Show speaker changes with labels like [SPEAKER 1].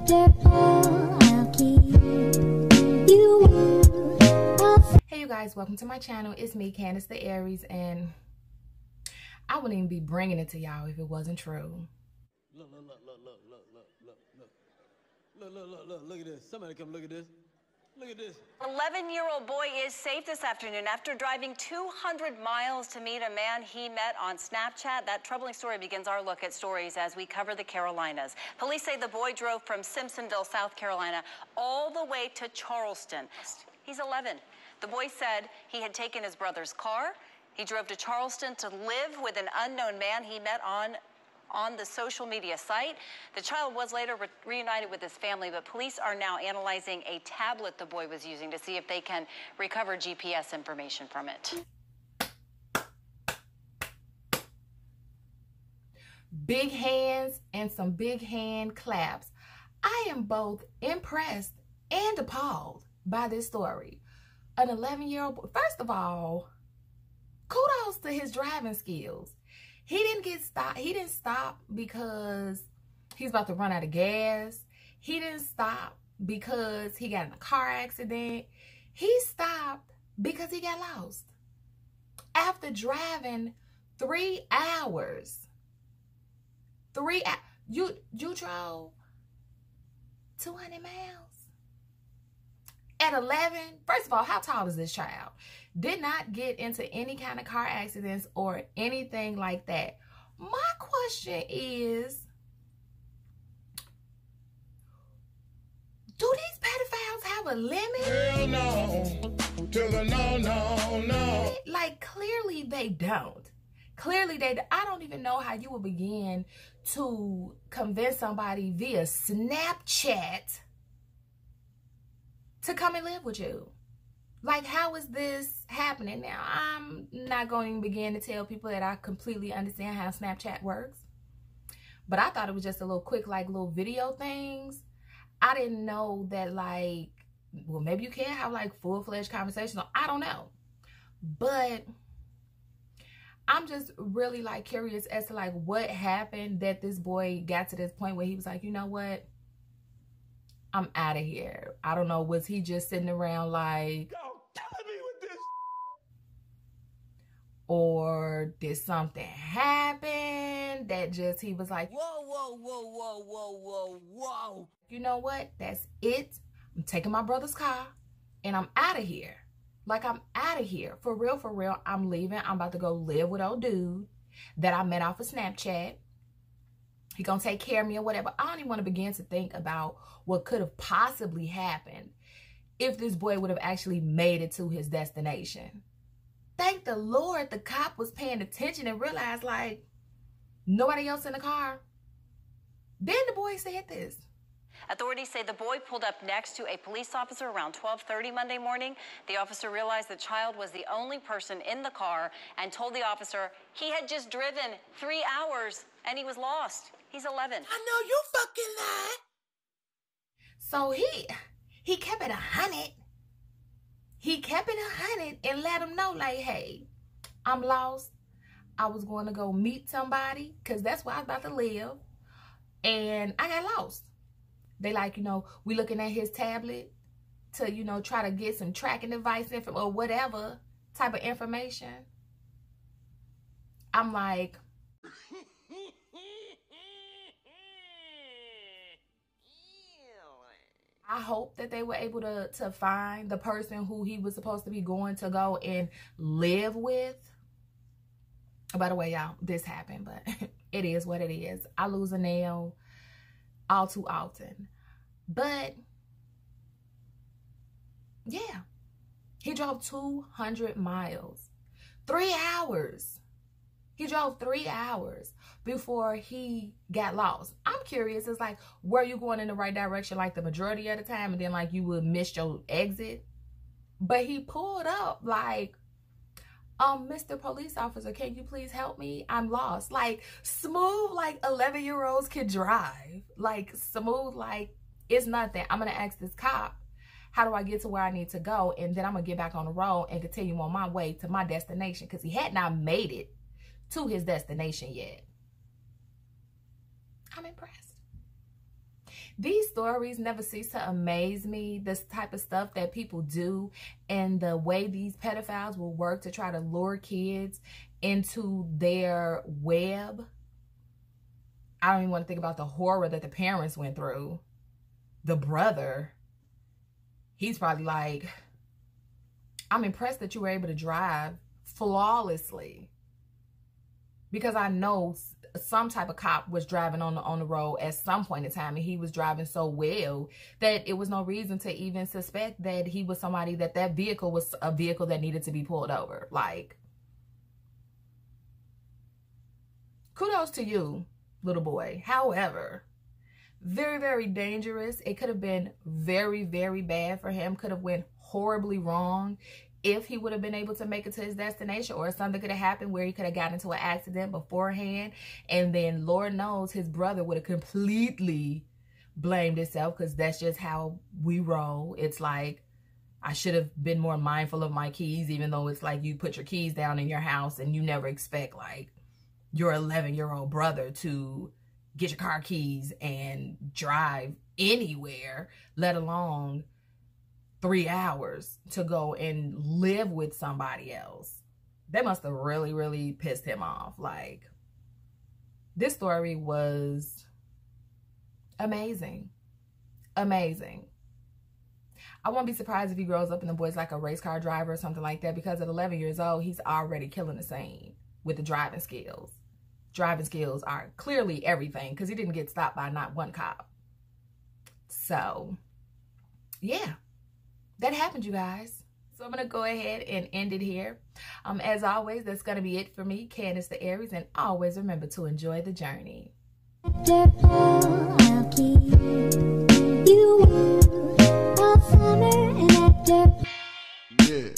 [SPEAKER 1] Hey you guys, welcome to my channel. It's me, Candace the Aries, and I wouldn't even be bringing it to y'all if it wasn't true.
[SPEAKER 2] Look at this. Somebody come look at this. Look at this.
[SPEAKER 3] 11-year-old boy is safe this afternoon after driving 200 miles to meet a man he met on Snapchat. That troubling story begins our look at stories as we cover the Carolinas. Police say the boy drove from Simpsonville, South Carolina, all the way to Charleston. He's 11. The boy said he had taken his brother's car. He drove to Charleston to live with an unknown man he met on the social media site. The child was later reunited with his family, but police are now analyzing a tablet the boy was using to see if they can recover GPS information from it.
[SPEAKER 1] Big hands and some big hand claps. I am both impressed and appalled by this story. An 11-year-old boy, first of all, kudos to his driving skills. He didn't get stopped. He didn't stop because he's about to run out of gas. He didn't stop because he got in a car accident. He stopped because he got lost. After driving 3 hours. You drove 200 miles? At 11, first of all, how tall is this child? Did not get into any kind of car accidents or anything like that. My question is, do these pedophiles have a limit?
[SPEAKER 4] Hell no. To the no.
[SPEAKER 1] Like, clearly they don't. Clearly they don't. I don't even know how you would begin to convince somebody via Snapchat to come and live with you. Like, how is this happening? Now, I'm not going to begin to tell people that I completely understand how Snapchat works, but I thought it was just a little quick, like, little video things. I didn't know that, like, well, maybe you can have, like, full-fledged conversations. I don't know. But I'm just really, like, curious as to, like, what happened that this boy got to this point where he was like, you know what? I'm out of here. I don't know. Was he just sitting around like,
[SPEAKER 4] Killing me with this.
[SPEAKER 1] Or did something happen that just he was like, whoa. You know what? That's it. I'm taking my brother's car and I'm out of here. Like, I'm out of here. For real. I'm leaving. I'm about to go live with old dude that I met off of Snapchat. He gonna take care of me or whatever. I don't even want to begin to think about what could have possibly happened if this boy would have actually made it to his destination. Thank the Lord the cop was paying attention and realized, like, nobody else in the car. Then the boy said this.
[SPEAKER 3] Authorities say the boy pulled up next to a police officer around 12:30 Monday morning. The officer realized the child was the only person in the car and told the officer he had just driven 3 hours and he was lost. He's 11.
[SPEAKER 4] I know you fucking lied.
[SPEAKER 1] So he kept it 100. He kept it 100 and let him know, like, hey, I'm lost. I was going to go meet somebody because that's where I was about to live. And I got lost. They like, you know, we looking at his tablet to, you know, try to get some tracking device info or whatever type of information. I'm like, I hope that they were able to find the person who he was supposed to be going to go and live with. By the way, y'all, this happened, but it is what it is. I lose a nail all too often. But, yeah. He drove 200 miles. 3 hours. He drove 3 hours before he got lost. I'm curious. It's like, were you going in the right direction like the majority of the time and then like you would miss your exit? But he pulled up like, Mr. Police Officer, can you please help me? I'm lost. Like, smooth like 11-year-olds can drive. Like, smooth like it's nothing. I'm going to ask this cop, how do I get to where I need to go? And then I'm going to get back on the road and continue on my way to my destination because he had not made it to his destination yet. I'm impressed. These stories never cease to amaze me. This type of stuff that people do and the way these pedophiles will work to try to lure kids into their web. I don't even want to think about the horror that the parents went through. The brother, he's probably like, I'm impressed that you were able to drive flawlessly, because I know some type of cop was driving on the road at some point in time, and he was driving so well that it was no reason to even suspect that he was somebody, that vehicle was a vehicle that needed to be pulled over. Like, kudos to you, little boy. However, very, very dangerous. It could have been very, very bad for him. Could have went horribly wrong if he would have been able to make it to his destination, or something could have happened where he could have gotten into an accident beforehand, and then Lord knows his brother would have completely blamed himself, because that's just how we roll. It's like, I should have been more mindful of my keys, even though it's like you put your keys down in your house and you never expect like your 11-year-old brother to get your car keys and drive anywhere, let alone 3 hours to go and live with somebody else. That must have really, really pissed him off. Like, this story was amazing. Amazing. I won't be surprised if he grows up and the boy's like a race car driver or something like that, because at 11 years old, he's already killing the scene with the driving skills. Driving skills are clearly everything, because he didn't get stopped by not one cop. So, yeah. That happened, you guys. So I'm going to go ahead and end it here. As always, that's going to be it for me, Candace the Aries. And always remember to enjoy the journey. After fall, I'll keep you warm all summer, and after... Yeah.